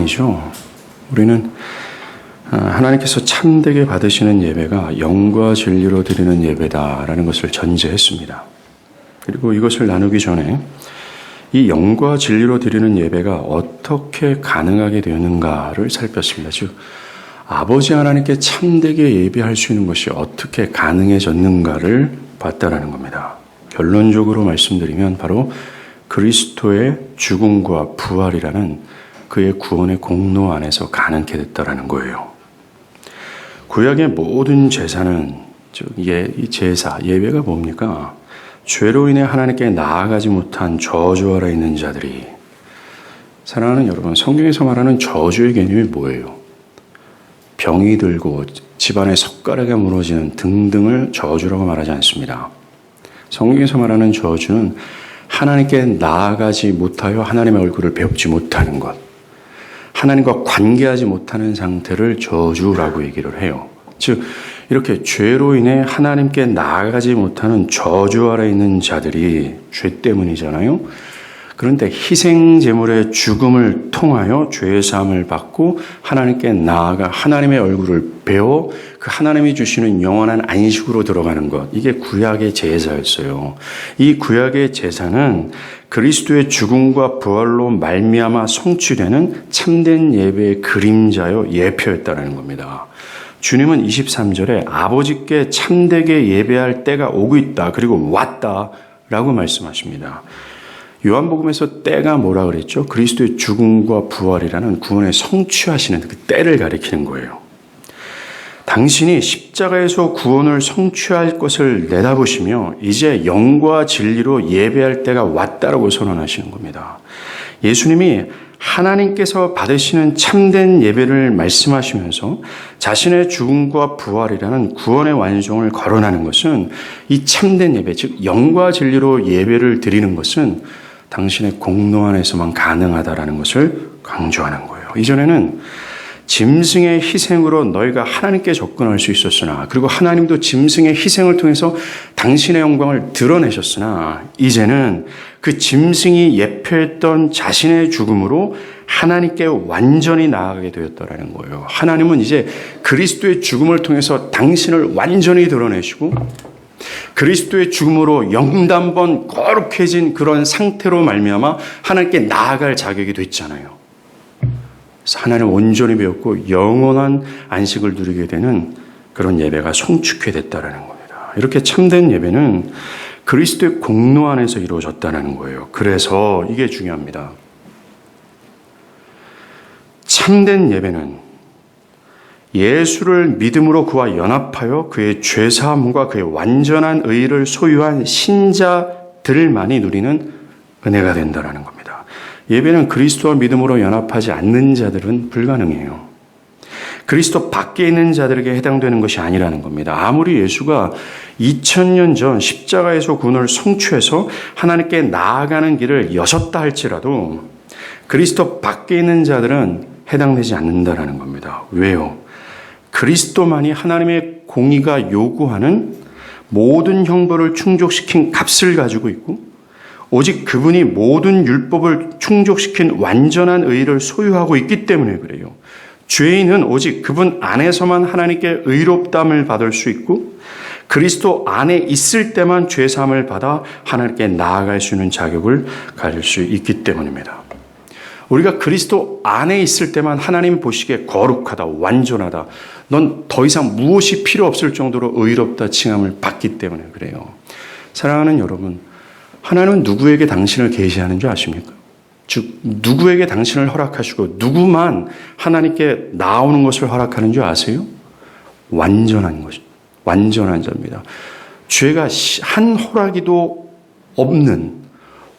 아니죠. 우리는 하나님께서 참되게 받으시는 예배가 영과 진리로 드리는 예배다라는 것을 전제했습니다. 그리고 이것을 나누기 전에 이 영과 진리로 드리는 예배가 어떻게 가능하게 되었는가를 살폈습니다. 즉, 아버지 하나님께 참되게 예배할 수 있는 것이 어떻게 가능해졌는가를 봤다라는 겁니다. 결론적으로 말씀드리면 바로 그리스도의 죽음과 부활이라는 그의 구원의 공로 안에서 가능케 됐다라는 거예요. 구약의 모든 제사는, 즉 이 제사, 예배가 뭡니까? 죄로 인해 하나님께 나아가지 못한 저주 아래 있는 자들이, 사랑하는 여러분, 성경에서 말하는 저주의 개념이 뭐예요? 병이 들고 집안의 석가래가 무너지는 등등을 저주라고 말하지 않습니다. 성경에서 말하는 저주는 하나님께 나아가지 못하여 하나님의 얼굴을 배웁지 못하는 것, 하나님과 관계하지 못하는 상태를 저주라고 얘기를 해요. 즉 이렇게 죄로 인해 하나님께 나아가지 못하는 저주 아래 있는 자들이 죄 때문이잖아요. 그런데 희생 제물의 죽음을 통하여 죄의 사함을 받고 하나님께 나아가 하나님의 얼굴을 배워 그 하나님이 주시는 영원한 안식으로 들어가는 것, 이게 구약의 제사였어요. 이 구약의 제사는 그리스도의 죽음과 부활로 말미암아 성취되는 참된 예배의 그림자요 예표였다는 겁니다. 주님은 23절에 아버지께 참되게 예배할 때가 오고 있다, 그리고 왔다라고 말씀하십니다. 요한복음에서 때가 뭐라 그랬죠? 그리스도의 죽음과 부활이라는 구원의 성취하시는 그 때를 가리키는 거예요. 당신이 십자가에서 구원을 성취할 것을 내다보시며 이제 영과 진리로 예배할 때가 왔다라고 선언하시는 겁니다. 예수님이 하나님께서 받으시는 참된 예배를 말씀하시면서 자신의 죽음과 부활이라는 구원의 완성을 거론하는 것은, 이 참된 예배, 즉 영과 진리로 예배를 드리는 것은 당신의 공로 안에서만 가능하다라는 것을 강조하는 거예요. 이전에는 짐승의 희생으로 너희가 하나님께 접근할 수 있었으나, 그리고 하나님도 짐승의 희생을 통해서 당신의 영광을 드러내셨으나, 이제는 그 짐승이 예표했던 자신의 죽음으로 하나님께 완전히 나아가게 되었다라는 거예요. 하나님은 이제 그리스도의 죽음을 통해서 당신을 완전히 드러내시고 그리스도의 죽음으로 영단번 거룩해진 그런 상태로 말미암아 하나님께 나아갈 자격이 됐잖아요. 하나님 온전히 배웠고 영원한 안식을 누리게 되는 그런 예배가 성축해 됐다라는 겁니다. 이렇게 참된 예배는 그리스도의 공로 안에서 이루어졌다는 거예요. 그래서 이게 중요합니다. 참된 예배는 예수를 믿음으로 그와 연합하여 그의 죄사함과 그의 완전한 의를 소유한 신자들만이 누리는 은혜가 된다는 겁니다. 예배는 그리스도와 믿음으로 연합하지 않는 자들은 불가능해요. 그리스도 밖에 있는 자들에게 해당되는 것이 아니라는 겁니다. 아무리 예수가 2000년 전 십자가에서 구원을 성취해서 하나님께 나아가는 길을 여셨다 할지라도 그리스도 밖에 있는 자들은 해당되지 않는다라는 겁니다. 왜요? 그리스도만이 하나님의 공의가 요구하는 모든 형벌을 충족시킨 값을 가지고 있고, 오직 그분이 모든 율법을 충족시킨 완전한 의를 소유하고 있기 때문에 그래요. 죄인은 오직 그분 안에서만 하나님께 의롭다함을 받을 수 있고, 그리스도 안에 있을 때만 죄사함을 받아 하나님께 나아갈 수 있는 자격을 가질 수 있기 때문입니다. 우리가 그리스도 안에 있을 때만 하나님 보시기에 거룩하다, 완전하다, 넌 더 이상 무엇이 필요 없을 정도로 의롭다 칭함을 받기 때문에 그래요. 사랑하는 여러분, 하나님은 누구에게 당신을 계시하는 줄 아십니까? 즉 누구에게 당신을 허락하시고 누구만 하나님께 나오는 것을 허락하는 줄 아세요? 완전한 것, 완전한 자입니다. 죄가 한 호라기도 없는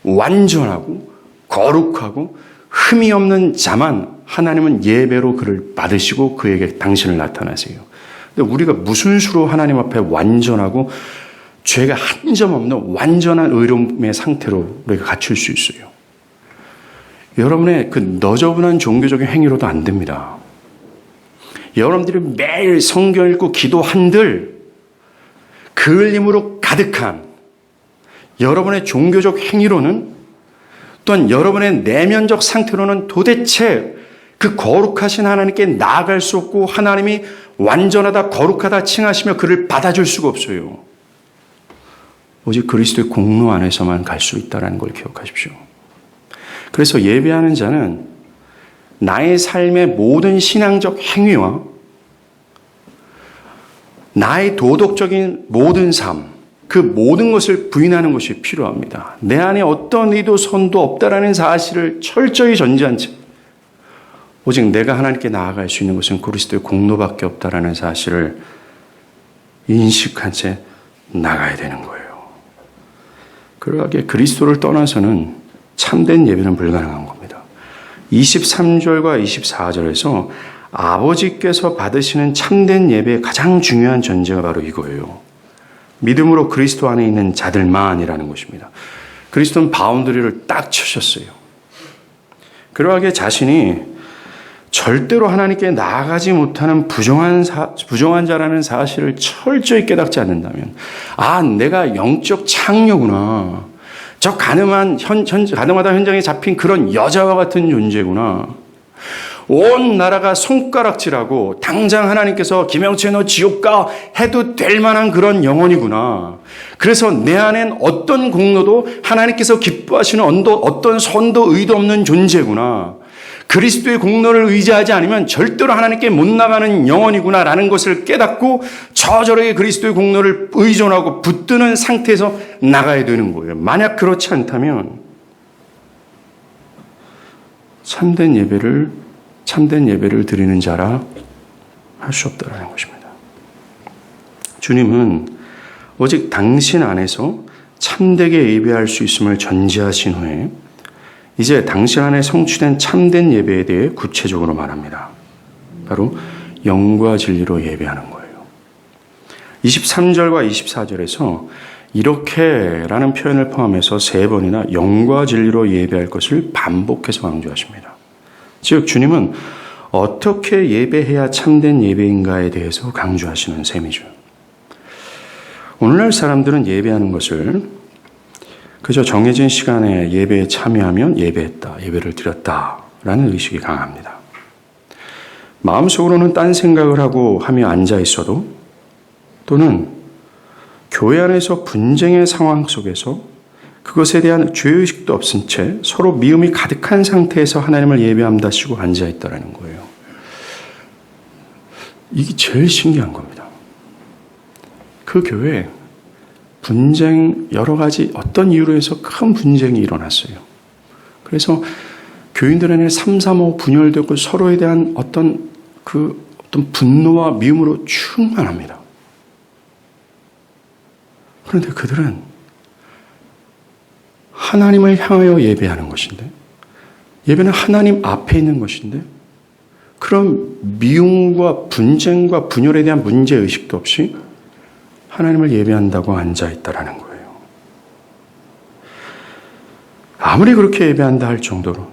완전하고 거룩하고 흠이 없는 자만 하나님은 예배로 그를 받으시고 그에게 당신을 나타나세요. 근데 우리가 무슨 수로 하나님 앞에 완전하고 죄가 한 점 없는 완전한 의로움의 상태로 우리가 갖출 수 있어요. 여러분의 그 너저분한 종교적인 행위로도 안 됩니다. 여러분들이 매일 성경 읽고 기도한들 그을림으로 가득한 여러분의 종교적 행위로는, 또한 여러분의 내면적 상태로는 도대체 그 거룩하신 하나님께 나아갈 수 없고 하나님이 완전하다 거룩하다 칭하시며 그를 받아줄 수가 없어요. 오직 그리스도의 공로 안에서만 갈 수 있다는 걸 기억하십시오. 그래서 예배하는 자는 나의 삶의 모든 신앙적 행위와 나의 도덕적인 모든 삶, 그 모든 것을 부인하는 것이 필요합니다. 내 안에 어떤 의도, 선도 없다라는 사실을 철저히 전제한 채 오직 내가 하나님께 나아갈 수 있는 것은 그리스도의 공로밖에 없다라는 사실을 인식한 채 나가야 되는 거예요. 그러하게 그리스도를 떠나서는 참된 예배는 불가능한 겁니다. 23절과 24절에서 아버지께서 받으시는 참된 예배의 가장 중요한 전제가 바로 이거예요. 믿음으로 그리스도 안에 있는 자들만이라는 것입니다. 그리스도는 바운더리를 딱 치셨어요. 그러하게 자신이 절대로 하나님께 나아가지 못하는 부정한 자라는 사실을 철저히 깨닫지 않는다면, 아, 내가 영적 창녀구나. 저 가늠하다 현장에 잡힌 그런 여자와 같은 존재구나. 온 나라가 손가락질하고 당장 하나님께서 김영채 너 지옥 가 해도 될 만한 그런 영혼이구나. 그래서 내 안엔 어떤 공로도 하나님께서 기뻐하시는 어떤 선도 의도 없는 존재구나. 그리스도의 공로를 의지하지 않으면 절대로 하나님께 못 나가는 영혼이구나라는 것을 깨닫고 저절하게 그리스도의 공로를 의존하고 붙드는 상태에서 나가야 되는 거예요. 만약 그렇지 않다면 참된 예배를 드리는 자라 할 수 없다는 것입니다. 주님은 오직 당신 안에서 참되게 예배할 수 있음을 전제하신 후에 이제 당신 안에 성취된 참된 예배에 대해 구체적으로 말합니다. 바로 영과 진리로 예배하는 거예요. 23절과 24절에서 이렇게라는 표현을 포함해서 3번이나 영과 진리로 예배할 것을 반복해서 강조하십니다. 즉 주님은 어떻게 예배해야 참된 예배인가에 대해서 강조하시는 셈이죠. 오늘날 사람들은 예배하는 것을 그저 정해진 시간에 예배에 참여하면 예배했다, 예배를 드렸다라는 의식이 강합니다. 마음속으로는 딴 생각을 하며 앉아 있어도 또는 교회 안에서 분쟁의 상황 속에서 그것에 대한 죄의식도 없은 채 서로 미움이 가득한 상태에서 하나님을 예배합니다 시고 앉아 있다라는 거예요. 이게 제일 신기한 겁니다. 그 교회에 분쟁 여러 가지 어떤 이유로 해서 큰 분쟁이 일어났어요. 그래서 교인들에게 삼삼오오 분열되고 서로에 대한 어떤 분노와 미움으로 충만합니다. 그런데 그들은 하나님을 향하여 예배하는 것인데, 예배는 하나님 앞에 있는 것인데, 그런 미움과 분쟁과 분열에 대한 문제의식도 없이 하나님을 예배한다고 앉아있다라는 거예요. 아무리 그렇게 예배한다 할 정도로,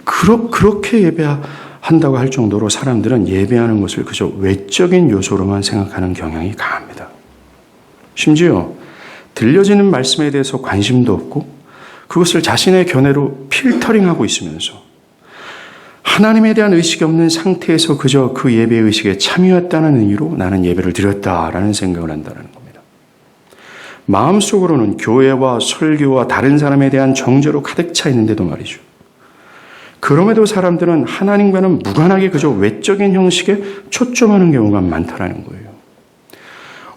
그렇게 예배한다고 할 정도로 사람들은 예배하는 것을 그저 외적인 요소로만 생각하는 경향이 강합니다. 심지어 들려지는 말씀에 대해서 관심도 없고 그것을 자신의 견해로 필터링하고 있으면서 하나님에 대한 의식이 없는 상태에서 그저 그 예배 의식에 참여했다는 의미로 나는 예배를 드렸다라는 생각을 한다는 겁니다. 마음속으로는 교회와 설교와 다른 사람에 대한 정죄로 가득 차 있는데도 말이죠. 그럼에도 사람들은 하나님과는 무관하게 그저 외적인 형식에 초점하는 경우가 많다라는 거예요.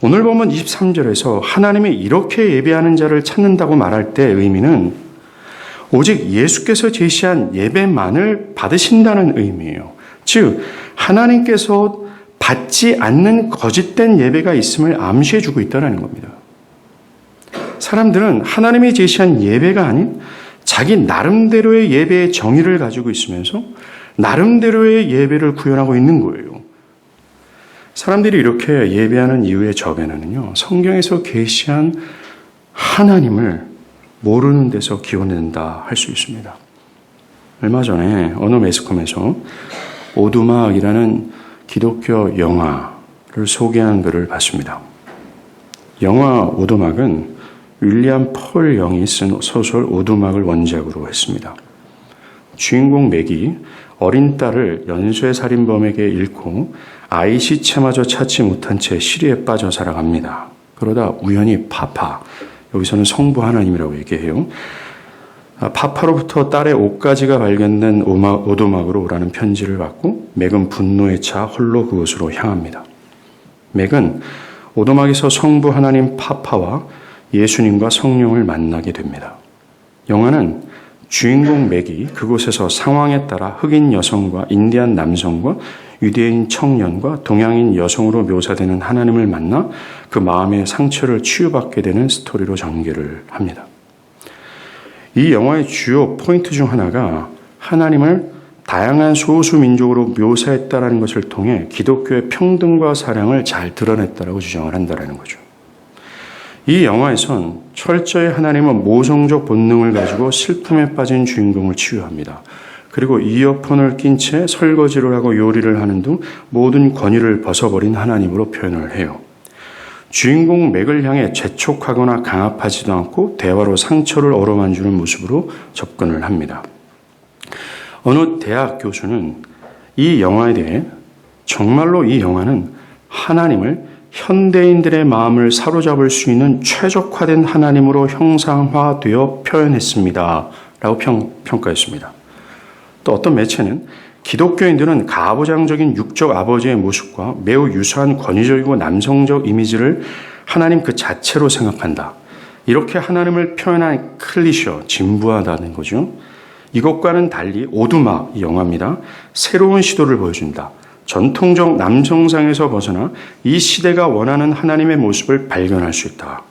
오늘 보면 23절에서 하나님이 이렇게 예배하는 자를 찾는다고 말할 때 의미는 오직 예수께서 제시한 예배만을 받으신다는 의미예요. 즉 하나님께서 받지 않는 거짓된 예배가 있음을 암시해 주고 있다는 겁니다. 사람들은 하나님이 제시한 예배가 아닌 자기 나름대로의 예배의 정의를 가지고 있으면서 나름대로의 예배를 구현하고 있는 거예요. 사람들이 이렇게 예배하는 이유의 저변에는요, 성경에서 계시한 하나님을 모르는 데서 기원된다 할 수 있습니다. 얼마 전에 어느 매스컴에서 오두막이라는 기독교 영화를 소개한 글을 봤습니다. 영화 오두막은 윌리엄 폴 영이 쓴 소설 오두막을 원작으로 했습니다. 주인공 맥이 어린 딸을 연쇄 살인범에게 잃고 아이 시체마저 찾지 못한 채 시리에 빠져 살아갑니다. 그러다 우연히 파파, 여기서는 성부 하나님이라고 얘기해요. 파파로부터 딸의 옷가지가 발견된 오두막으로 오라는 편지를 받고 맥은 분노에 차 홀로 그곳으로 향합니다. 맥은 오두막에서 성부 하나님 파파와 예수님과 성령을 만나게 됩니다. 영화는 주인공 맥이 그곳에서 상황에 따라 흑인 여성과 인디안 남성과 유대인 청년과 동양인 여성으로 묘사되는 하나님을 만나 그 마음의 상처를 치유받게 되는 스토리로 전개를 합니다. 이 영화의 주요 포인트 중 하나가 하나님을 다양한 소수 민족으로 묘사했다는 것을 통해 기독교의 평등과 사랑을 잘 드러냈다라고 주장을 한다는 거죠. 이 영화에선 철저히 하나님은 모성적 본능을 가지고 슬픔에 빠진 주인공을 치유합니다. 그리고 이어폰을 낀 채 설거지를 하고 요리를 하는 등 모든 권위를 벗어버린 하나님으로 표현을 해요. 주인공 맥을 향해 재촉하거나 강압하지도 않고 대화로 상처를 어루만지는 모습으로 접근을 합니다. 어느 대학 교수는 이 영화에 대해 정말로 이 영화는 하나님을 현대인들의 마음을 사로잡을 수 있는 최적화된 하나님으로 형상화되어 표현했습니다. 라고 평가했습니다. 또 어떤 매체는 기독교인들은 가부장적인 육적 아버지의 모습과 매우 유사한 권위적이고 남성적 이미지를 하나님 그 자체로 생각한다. 이렇게 하나님을 표현한 클리셔, 진부하다는 거죠. 이것과는 달리 오두막, 이 영화입니다. 새로운 시도를 보여준다. 전통적 남성상에서 벗어나 이 시대가 원하는 하나님의 모습을 발견할 수 있다.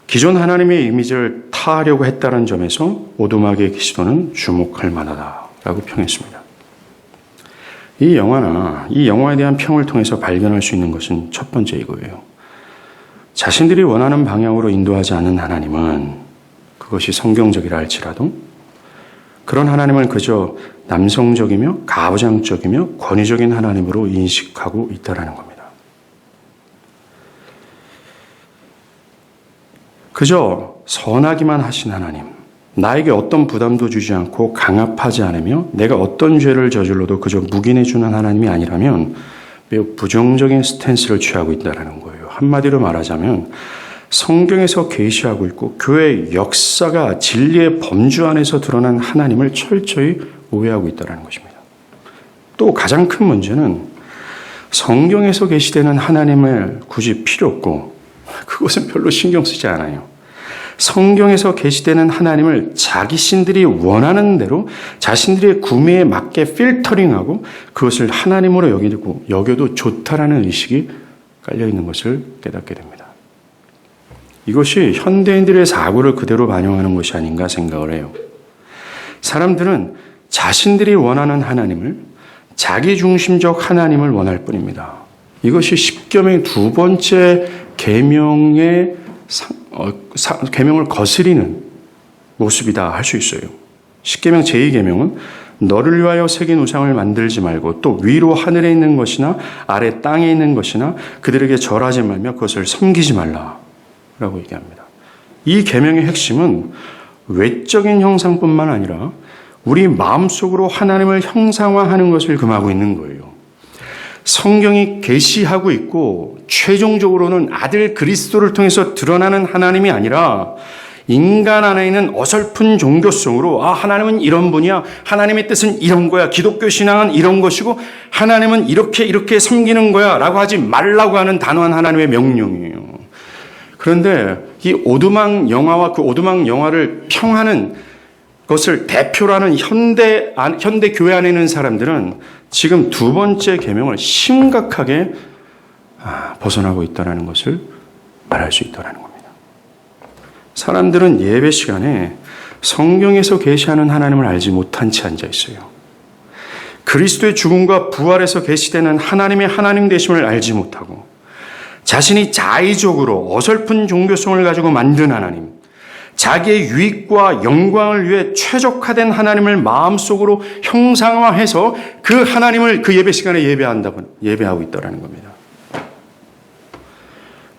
기존 하나님의 이미지를 타하려고 했다는 점에서 오두막의 시도는 주목할 만하다라고 평했습니다. 이 영화에 대한 평을 통해서 발견할 수 있는 것은 첫 번째 이거예요. 자신들이 원하는 방향으로 인도하지 않은 하나님은 그것이 성경적이라 할지라도 그런 하나님을 그저 남성적이며 가부장적이며 권위적인 하나님으로 인식하고 있다는 겁니다. 그저 선하기만 하신 하나님, 나에게 어떤 부담도 주지 않고 강압하지 않으며 내가 어떤 죄를 저질러도 그저 묵인해 주는 하나님이 아니라면 매우 부정적인 스탠스를 취하고 있다는 거예요. 한마디로 말하자면 성경에서 계시하고 있고 교회의 역사가 진리의 범주 안에서 드러난 하나님을 철저히 오해하고 있다는 것입니다. 또 가장 큰 문제는 성경에서 계시되는 하나님을 굳이 필요 없고 그것은 별로 신경 쓰지 않아요. 성경에서 계시되는 하나님을 자기 신들이 원하는 대로 자신들의 구매에 맞게 필터링하고 그것을 하나님으로 여겨도 좋다라는 의식이 깔려있는 것을 깨닫게 됩니다. 이것이 현대인들의 사고를 그대로 반영하는 것이 아닌가 생각을 해요. 사람들은 자신들이 원하는 하나님을 자기중심적 하나님을 원할 뿐입니다. 이것이 십계명의 두 번째 계명을 거스리는 모습이다 할 수 있어요. 십계명 제2계명은 너를 위하여 새긴 우상을 만들지 말고 또 위로 하늘에 있는 것이나 아래 땅에 있는 것이나 그들에게 절하지 말며 그것을 섬기지 말라라고 얘기합니다. 이 계명의 핵심은 외적인 형상뿐만 아니라 우리 마음속으로 하나님을 형상화하는 것을 금하고 있는 거예요. 성경이 계시하고 있고 최종적으로는 아들 그리스도를 통해서 드러나는 하나님이 아니라 인간 안에 있는 어설픈 종교성으로 하나님은 이런 분이야. 하나님의 뜻은 이런 거야. 기독교 신앙은 이런 것이고 하나님은 이렇게 섬기는 거야 라고 하지 말라고 하는 단호한 하나님의 명령이에요. 그런데 이 오두막 영화와 그 오두막 영화를 평하는 것을 대표로 하는 현대 교회 안에 있는 사람들은 지금 두 번째 계명을 심각하게 벗어나고 있다는 것을 말할 수 있다는 겁니다. 사람들은 예배 시간에 성경에서 계시하는 하나님을 알지 못한 채 앉아 있어요. 그리스도의 죽음과 부활에서 계시되는 하나님의 하나님 되심을 알지 못하고 자신이 자의적으로 어설픈 종교성을 가지고 만든 하나님, 자기의 유익과 영광을 위해 최적화된 하나님을 마음속으로 형상화해서 그 하나님을 그 예배 시간에 예배하고 있다는 겁니다.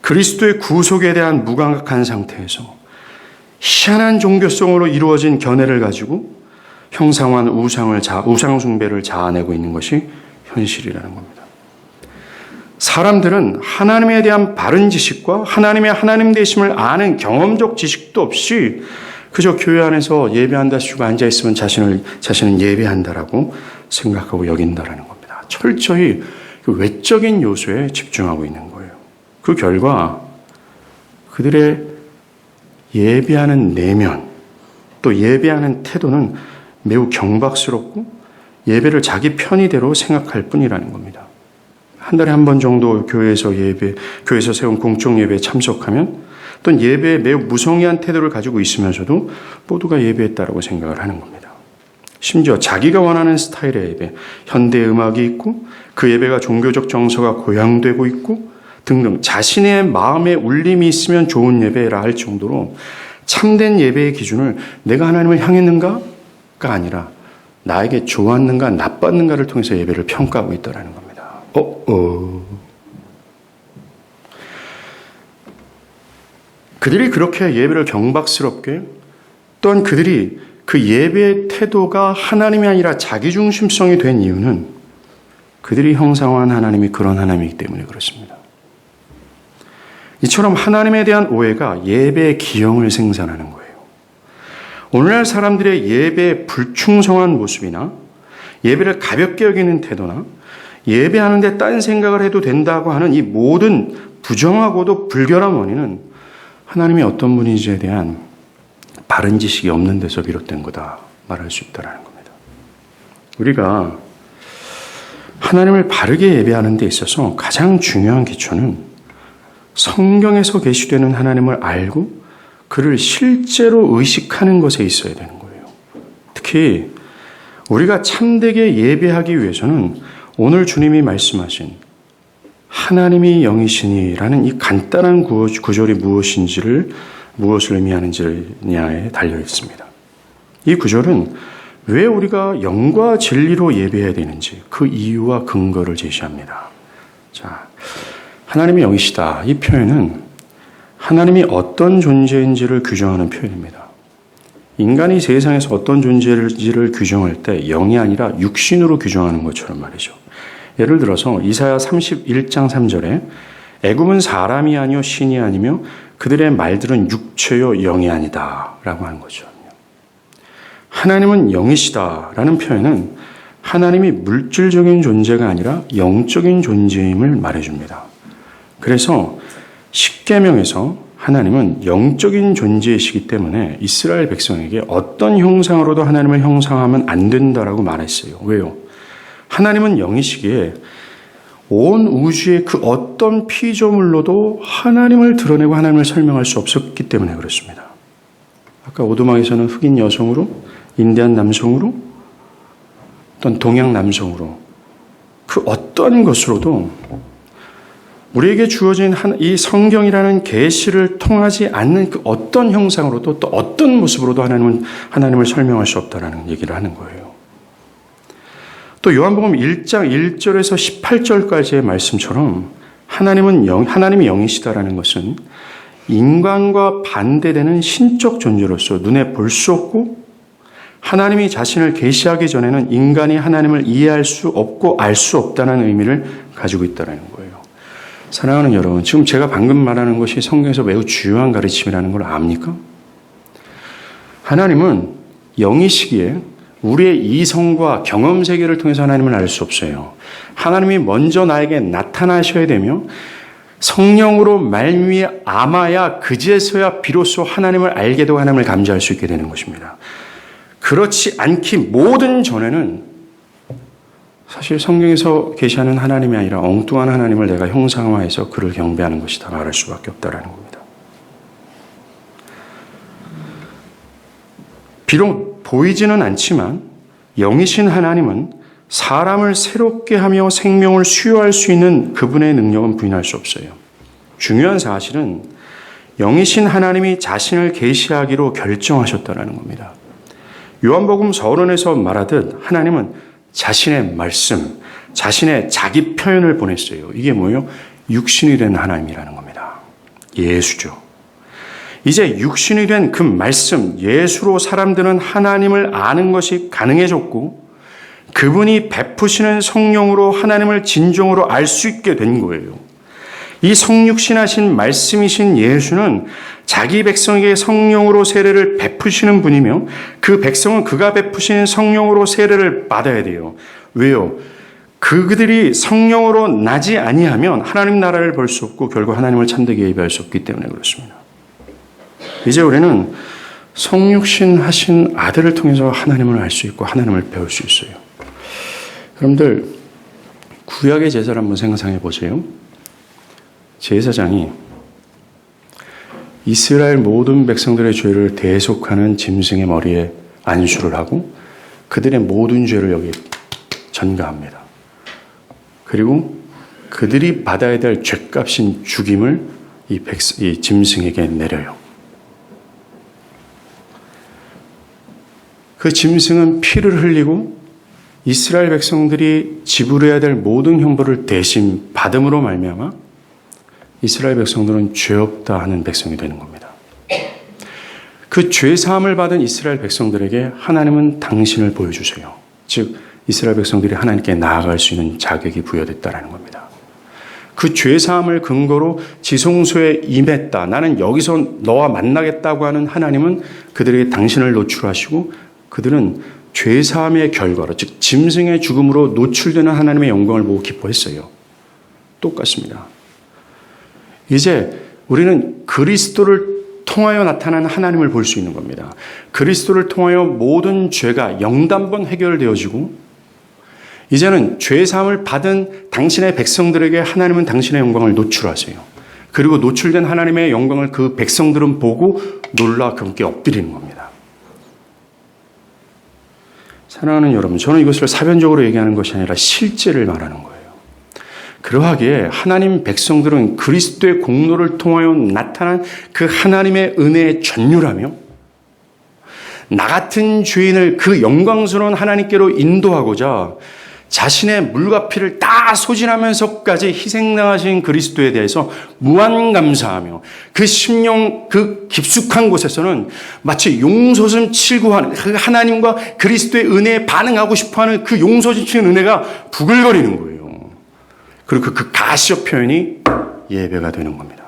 그리스도의 구속에 대한 무감각한 상태에서 희한한 종교성으로 이루어진 견해를 가지고 형상화한 우상 숭배를 자아내고 있는 것이 현실이라는 겁니다. 사람들은 하나님에 대한 바른 지식과 하나님의 하나님 되심을 아는 경험적 지식도 없이 그저 교회 안에서 예배한다 쉬고 앉아있으면 자신은 예배한다라고 생각하고 여긴다라는 겁니다. 철저히 그 외적인 요소에 집중하고 있는 거예요. 그 결과 그들의 예배하는 내면 또 예배하는 태도는 매우 경박스럽고 예배를 자기 편의대로 생각할 뿐이라는 겁니다. 한 달에 한 번 정도 교회에서 세운 공적 예배에 참석하면 또는 예배에 매우 무성의한 태도를 가지고 있으면서도 모두가 예배했다라고 생각을 하는 겁니다. 심지어 자기가 원하는 스타일의 예배, 현대 음악이 있고 그 예배가 종교적 정서가 고양되고 있고 등등 자신의 마음에 울림이 있으면 좋은 예배라 할 정도로 참된 예배의 기준을 내가 하나님을 향했는가가 아니라 나에게 좋았는가 나빴는가를 통해서 예배를 평가하고 있다는 겁니다. 그들이 그렇게 예배를 경박스럽게 또한 그들이 그 예배의 태도가 하나님이 아니라 자기중심성이 된 이유는 그들이 형상화한 하나님이 그런 하나님이기 때문에 그렇습니다. 이처럼 하나님에 대한 오해가 예배의 기형을 생산하는 거예요. 오늘날 사람들의 예배에 불충성한 모습이나 예배를 가볍게 여기는 태도나 예배하는데 딴 생각을 해도 된다고 하는 이 모든 부정하고도 불결한 원인은 하나님이 어떤 분인지에 대한 바른 지식이 없는 데서 비롯된 거다 말할 수 있다는 겁니다. 우리가 하나님을 바르게 예배하는 데 있어서 가장 중요한 기초는 성경에서 계시되는 하나님을 알고 그를 실제로 의식하는 것에 있어야 되는 거예요. 특히 우리가 참되게 예배하기 위해서는 오늘 주님이 말씀하신 하나님이 영이시니라는 이 간단한 구절이 무엇을 의미하는지냐에 달려 있습니다. 이 구절은 왜 우리가 영과 진리로 예배해야 되는지 그 이유와 근거를 제시합니다. 자, 하나님이 영이시다. 이 표현은 하나님이 어떤 존재인지를 규정하는 표현입니다. 인간이 세상에서 어떤 존재인지를 규정할 때 영이 아니라 육신으로 규정하는 것처럼 말이죠. 예를 들어서 이사야 31장 3절에 애굽은 사람이 아니요 신이 아니며 그들의 말들은 육체요 영이 아니다 라고 하는 거죠. 하나님은 영이시다라는 표현은 하나님이 물질적인 존재가 아니라 영적인 존재임을 말해줍니다. 그래서 십계명에서 하나님은 영적인 존재이시기 때문에 이스라엘 백성에게 어떤 형상으로도 하나님을 형상하면 안 된다라고 말했어요. 왜요? 하나님은 영이시기에 온 우주의 그 어떤 피조물로도 하나님을 드러내고 하나님을 설명할 수 없었기 때문에 그렇습니다. 아까 오두막에서는 흑인 여성으로, 인디안 남성으로, 또는 동양 남성으로 그 어떤 것으로도 우리에게 주어진 이 성경이라는 계시를 통하지 않는 그 어떤 형상으로도 또 어떤 모습으로도 하나님을 설명할 수 없다라는 얘기를 하는 거예요. 또 요한복음 1장 1절에서 18절까지의 말씀처럼 하나님이 영이시다라는 것은 인간과 반대되는 신적 존재로서 눈에 볼 수 없고 하나님이 자신을 계시하기 전에는 인간이 하나님을 이해할 수 없고 알 수 없다는 의미를 가지고 있다는 거예요. 사랑하는 여러분, 지금 제가 방금 말하는 것이 성경에서 매우 중요한 가르침이라는 걸 압니까? 하나님은 영이시기에 우리의 이성과 경험 세계를 통해서 하나님을 알 수 없어요. 하나님이 먼저 나에게 나타나셔야 되며 성령으로 말미암아야 그제서야 비로소 하나님을 알게 되고 하나님을 감지할 수 있게 되는 것입니다. 그렇지 않기 모든 전에는 사실 성경에서 계시하는 하나님이 아니라 엉뚱한 하나님을 내가 형상화해서 그를 경배하는 것이다 말할 수밖에 없다라는 겁니다. 비록 보이지는 않지만 영이신 하나님은 사람을 새롭게 하며 생명을 수여할 수 있는 그분의 능력은 부인할 수 없어요. 중요한 사실은 영이신 하나님이 자신을 계시하기로 결정하셨다는 겁니다. 요한복음 서론에서 말하듯 하나님은 자신의 말씀, 자신의 자기 표현을 보냈어요. 이게 뭐예요? 육신이 된 하나님이라는 겁니다. 예수죠. 이제 육신이 된 그 말씀, 예수로 사람들은 하나님을 아는 것이 가능해졌고 그분이 베푸시는 성령으로 하나님을 진정으로 알 수 있게 된 거예요. 이 성육신하신 말씀이신 예수는 자기 백성에게 성령으로 세례를 베푸시는 분이며 그 백성은 그가 베푸시는 성령으로 세례를 받아야 돼요. 왜요? 그들이 성령으로 나지 아니하면 하나님 나라를 볼 수 없고 결국 하나님을 참되게 예배할 수 없기 때문에 그렇습니다. 이제 우리는 성육신하신 아들을 통해서 하나님을 알 수 있고 하나님을 배울 수 있어요. 여러분들 구약의 제사를 한번 상상해 보세요. 제사장이 이스라엘 모든 백성들의 죄를 대속하는 짐승의 머리에 안수를 하고 그들의 모든 죄를 여기 전가합니다. 그리고 그들이 받아야 될 죄값인 죽임을 이 짐승에게 내려요. 그 짐승은 피를 흘리고 이스라엘 백성들이 지불해야 될 모든 형벌을 대신 받음으로 말미암아 이스라엘 백성들은 죄 없다 하는 백성이 되는 겁니다. 그 죄 사함을 받은 이스라엘 백성들에게 하나님은 당신을 보여주세요. 즉 이스라엘 백성들이 하나님께 나아갈 수 있는 자격이 부여됐다라는 겁니다. 그 죄 사함을 근거로 지성소에 임했다. 나는 여기서 너와 만나겠다고 하는 하나님은 그들에게 당신을 노출하시고 그들은 죄 사함의 결과로 즉 짐승의 죽음으로 노출되는 하나님의 영광을 보고 기뻐했어요. 똑같습니다. 이제 우리는 그리스도를 통하여 나타나는 하나님을 볼 수 있는 겁니다. 그리스도를 통하여 모든 죄가 영단번 해결되어지고 이제는 죄 사함을 받은 당신의 백성들에게 하나님은 당신의 영광을 노출하세요. 그리고 노출된 하나님의 영광을 그 백성들은 보고 놀라 그분께 엎드리는 겁니다. 사랑하는 여러분, 저는 이것을 사변적으로 얘기하는 것이 아니라 실제를 말하는 거예요. 그러하기에 하나님 백성들은 그리스도의 공로를 통하여 나타난 그 하나님의 은혜에 전율하며 나 같은 죄인을 그 영광스러운 하나님께로 인도하고자 자신의 물과 피를 다 소진하면서까지 희생당하신 그리스도에 대해서 무한 감사하며 그 심령 그 깊숙한 곳에서는 마치 용솟음 칠구하는 그 하나님과 그리스도의 은혜에 반응하고 싶어하는 그 용솟음 치는 은혜가 부글거리는 거예요. 그리고 그 가시적 표현이 예배가 되는 겁니다.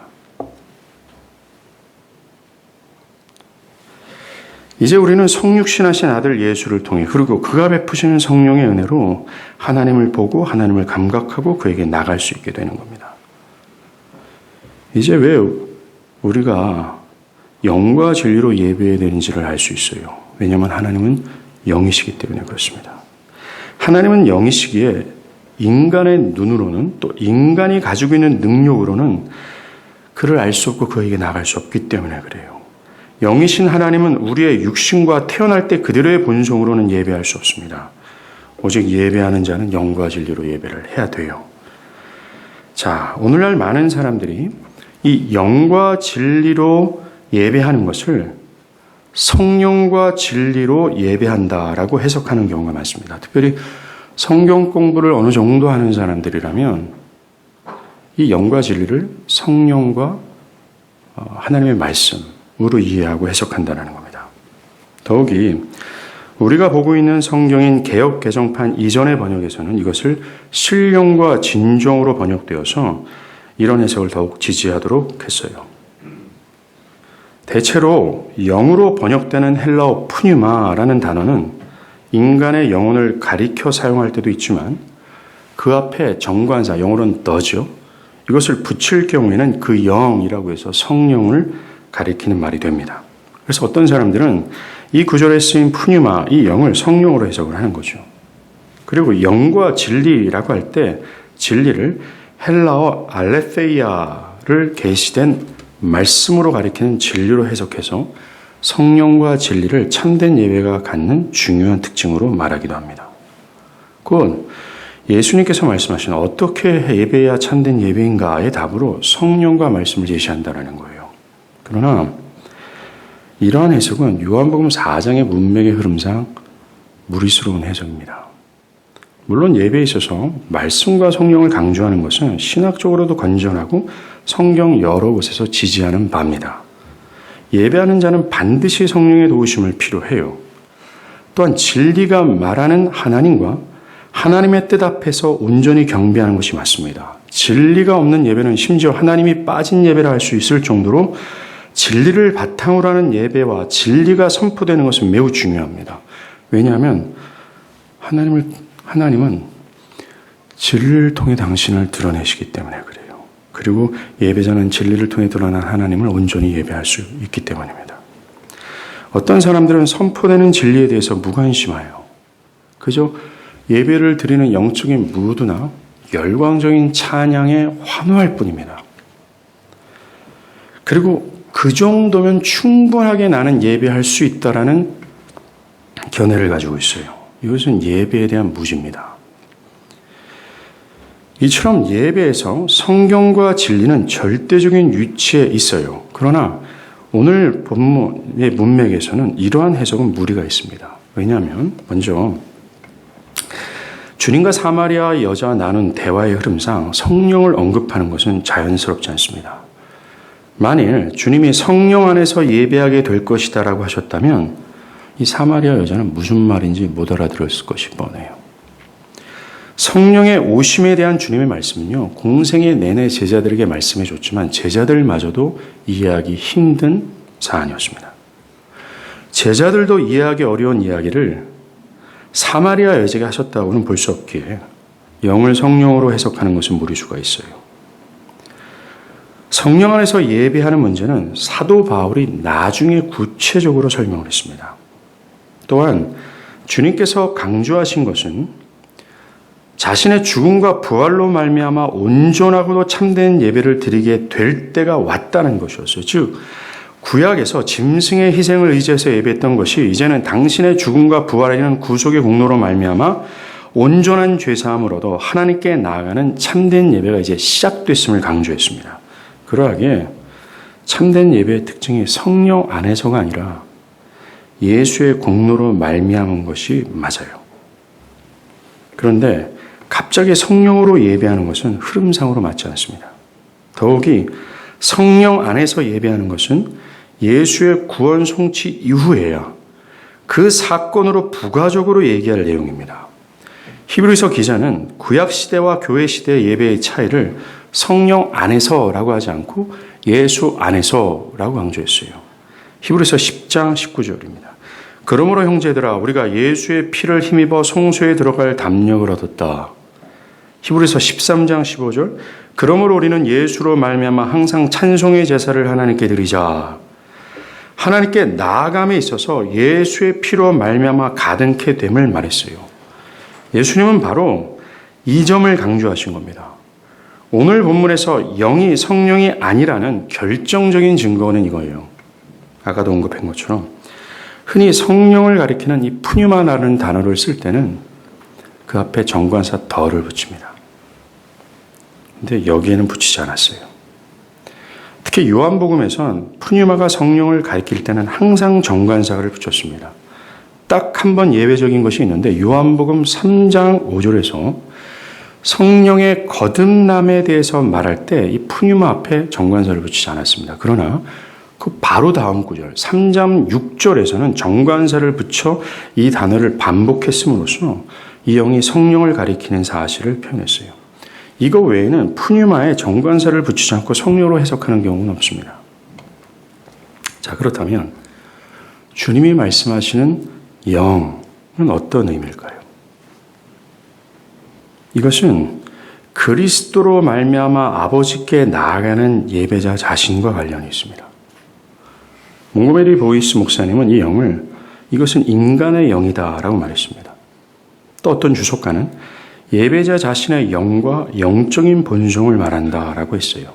이제 우리는 성육신하신 아들 예수를 통해 그리고 그가 베푸시는 성령의 은혜로 하나님을 보고 하나님을 감각하고 그에게 나갈 수 있게 되는 겁니다. 이제 왜 우리가 영과 진리로 예배해야 되는지를 알 수 있어요. 왜냐하면 하나님은 영이시기 때문에 그렇습니다. 하나님은 영이시기에 인간의 눈으로는 또 인간이 가지고 있는 능력으로는 그를 알 수 없고 그에게 나갈 수 없기 때문에 그래요. 영이신 하나님은 우리의 육신과 태어날 때 그대로의 본성으로는 예배할 수 없습니다. 오직 예배하는 자는 영과 진리로 예배를 해야 돼요. 자, 오늘날 많은 사람들이 이 영과 진리로 예배하는 것을 성령과 진리로 예배한다라고 해석하는 경우가 많습니다. 특별히 성경 공부를 어느 정도 하는 사람들이라면 이 영과 진리를 성령과 하나님의 말씀으로 이해하고 해석한다는 겁니다. 더욱이 우리가 보고 있는 성경인 개역 개정판 이전의 번역에서는 이것을 신령과 진정으로 번역되어서 이런 해석을 더욱 지지하도록 했어요. 대체로 영으로 번역되는 헬라어 푸뉴마라는 단어는 인간의 영혼을 가리켜 사용할 때도 있지만 그 앞에 정관사, 영어로는 더죠. 이것을 붙일 경우에는 그 영이라고 해서 성령을 가리키는 말이 됩니다. 그래서 어떤 사람들은 이 구절에 쓰인 푸뉴마, 이 영을 성령으로 해석을 하는 거죠. 그리고 영과 진리라고 할 때 진리를 헬라어 알레테이아를 계시된 말씀으로 가리키는 진리로 해석해서 성령과 진리를 참된 예배가 갖는 중요한 특징으로 말하기도 합니다. 그건 예수님께서 말씀하신 어떻게 예배해야 참된 예배인가의 답으로 성령과 말씀을 제시한다는 거예요. 그러나 이러한 해석은 요한복음 4장의 문맥의 흐름상 무리스러운 해석입니다. 물론 예배에 있어서 말씀과 성령을 강조하는 것은 신학적으로도 건전하고 성경 여러 곳에서 지지하는 바입니다. 예배하는 자는 반드시 성령의 도우심을 필요해요. 또한 진리가 말하는 하나님과 하나님의 뜻 앞에서 온전히 경배하는 것이 맞습니다. 진리가 없는 예배는 심지어 하나님이 빠진 예배라 할 수 있을 정도로 진리를 바탕으로 하는 예배와 진리가 선포되는 것은 매우 중요합니다. 왜냐하면 하나님은 진리를 통해 당신을 드러내시기 때문에 그래요. 그리고 예배자는 진리를 통해 드러난 하나님을 온전히 예배할 수 있기 때문입니다. 어떤 사람들은 선포되는 진리에 대해서 무관심해요. 그저 예배를 드리는 영적인 무드나 열광적인 찬양에 환호할 뿐입니다. 그리고 그 정도면 충분하게 나는 예배할 수 있다라는 견해를 가지고 있어요. 이것은 예배에 대한 무지입니다. 이처럼 예배에서 성경과 진리는 절대적인 위치에 있어요. 그러나 오늘 본문의 문맥에서는 이러한 해석은 무리가 있습니다. 왜냐하면 먼저 주님과 사마리아 여자와 나눈 대화의 흐름상 성령을 언급하는 것은 자연스럽지 않습니다. 만일 주님이 성령 안에서 예배하게 될 것이다라고 하셨다면 이 사마리아 여자는 무슨 말인지 못 알아들었을 것이 뻔해요. 성령의 오심에 대한 주님의 말씀은요, 공생애 내내 제자들에게 말씀해 줬지만 제자들마저도 이해하기 힘든 사안이었습니다. 제자들도 이해하기 어려운 이야기를 사마리아 여자가 하셨다고는 볼 수 없기에 영을 성령으로 해석하는 것은 무리수가 있어요. 성령 안에서 예배하는 문제는 사도 바울이 나중에 구체적으로 설명을 했습니다. 또한 주님께서 강조하신 것은 자신의 죽음과 부활로 말미암아 온전하고도 참된 예배를 드리게 될 때가 왔다는 것이었어요. 즉 구약에서 짐승의 희생을 의지해서 예배했던 것이 이제는 당신의 죽음과 부활이라는 구속의 공로로 말미암아 온전한 죄사함으로도 하나님께 나아가는 참된 예배가 이제 시작됐음을 강조했습니다. 그러하기에 참된 예배의 특징이 성령 안에서가 아니라 예수의 공로로 말미암은 것이 맞아요. 그런데 갑자기 성령으로 예배하는 것은 흐름상으로 맞지 않습니다. 더욱이 성령 안에서 예배하는 것은 예수의 구원 성취 이후에야 그 사건으로 부가적으로 얘기할 내용입니다. 히브리서 기자는 구약시대와 교회시대의 예배의 차이를 성령 안에서라고 하지 않고 예수 안에서라고 강조했어요. 히브리서 10장 19절입니다. 그러므로 형제들아 우리가 예수의 피를 힘입어 성소에 들어갈 담력을 얻었다. 히브리서 13장 15절 그러므로 우리는 예수로 말미암아 항상 찬송의 제사를 하나님께 드리자. 하나님께 나아감에 있어서 예수의 피로 말미암아 가득케 됨을 말했어요. 예수님은 바로 이 점을 강조하신 겁니다. 오늘 본문에서 영이 성령이 아니라는 결정적인 증거는 이거예요. 아까도 언급한 것처럼 흔히 성령을 가리키는 이 푸뉴마라는 단어를 쓸 때는 그 앞에 정관사 덜을 붙입니다. 근데 여기에는 붙이지 않았어요. 특히 요한복음에선 푸뉴마가 성령을 가리킬 때는 항상 정관사를 붙였습니다. 딱 한 번 예외적인 것이 있는데 요한복음 3장 5절에서 성령의 거듭남에 대해서 말할 때 이 푸뉴마 앞에 정관사를 붙이지 않았습니다. 그러나 그 바로 다음 구절 3장 6절에서는 정관사를 붙여 이 단어를 반복했음으로써 이 영이 성령을 가리키는 사실을 표현했어요. 이거 외에는 푸뉴마에 정관사를 붙이지 않고 성령으로 해석하는 경우는 없습니다. 자, 그렇다면 주님이 말씀하시는 영은 어떤 의미일까요? 이것은 그리스도로 말미암아 아버지께 나아가는 예배자 자신과 관련이 있습니다. 몽고메리 보이스 목사님은 이 영을 이것은 인간의 영이다라고 말했습니다. 또 어떤 주석가는 예배자 자신의 영과 영적인 본성을 말한다라고 했어요.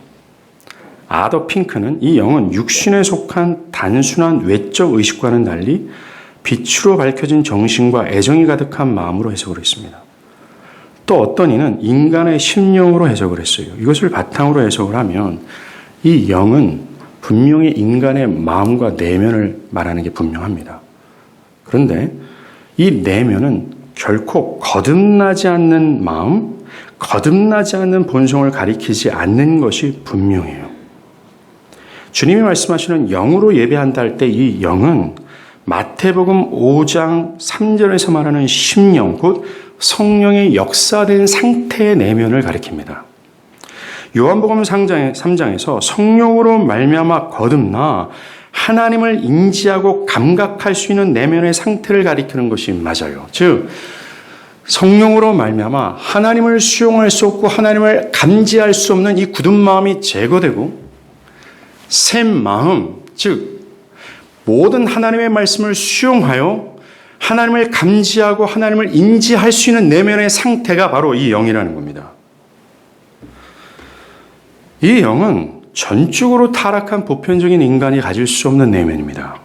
아더 핑크는 이 영은 육신에 속한 단순한 외적 의식과는 달리 빛으로 밝혀진 정신과 애정이 가득한 마음으로 해석을 했습니다. 또 어떤 이는 인간의 심령으로 해석을 했어요. 이것을 바탕으로 해석을 하면 이 영은 분명히 인간의 마음과 내면을 말하는 게 분명합니다. 그런데 이 내면은 결코 거듭나지 않는 마음, 거듭나지 않는 본성을 가리키지 않는 것이 분명해요. 주님이 말씀하시는 영으로 예배한다 할 때 이 영은 마태복음 5장 3절에서 말하는 심령, 곧 성령의 역사된 상태의 내면을 가리킵니다. 요한복음 3장에서 성령으로 말미암아 거듭나 하나님을 인지하고 감각할 수 있는 내면의 상태를 가리키는 것이 맞아요. 즉 성령으로 말미암아 하나님을 수용할 수 없고 하나님을 감지할 수 없는 이 굳은 마음이 제거되고 새 마음, 즉 모든 하나님의 말씀을 수용하여 하나님을 감지하고 하나님을 인지할 수 있는 내면의 상태가 바로 이 영이라는 겁니다. 이 영은 전적으로 타락한 보편적인 인간이 가질 수 없는 내면입니다.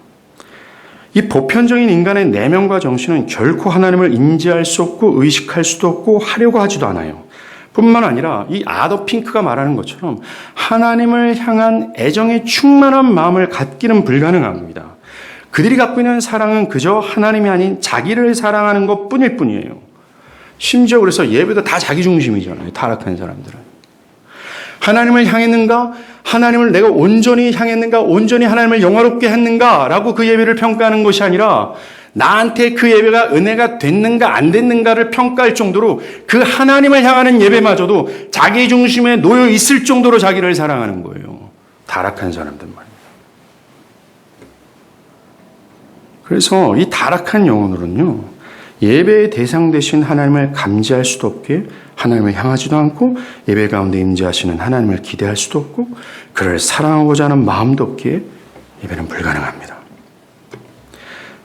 이 보편적인 인간의 내면과 정신은 결코 하나님을 인지할 수 없고 의식할 수도 없고 하려고 하지도 않아요. 뿐만 아니라 이 아더 핑크가 말하는 것처럼 하나님을 향한 애정에 충만한 마음을 갖기는 불가능합니다. 그들이 갖고 있는 사랑은 그저 하나님이 아닌 자기를 사랑하는 것뿐일 뿐이에요. 심지어 그래서 예배도 다 자기 중심이잖아요. 타락한 사람들은. 하나님을 향했는가? 하나님을 내가 온전히 향했는가? 온전히 하나님을 영화롭게 했는가? 라고 그 예배를 평가하는 것이 아니라 나한테 그 예배가 은혜가 됐는가 안 됐는가를 평가할 정도로 그 하나님을 향하는 예배마저도 자기 중심에 놓여 있을 정도로 자기를 사랑하는 거예요. 타락한 사람들 말입니다. 그래서 이 타락한 영혼으로는요, 예배의 대상 되신 하나님을 감지할 수도 없게 하나님을 향하지도 않고 예배 가운데 임재하시는 하나님을 기대할 수도 없고 그를 사랑하고자 하는 마음도 없기에 예배는 불가능합니다.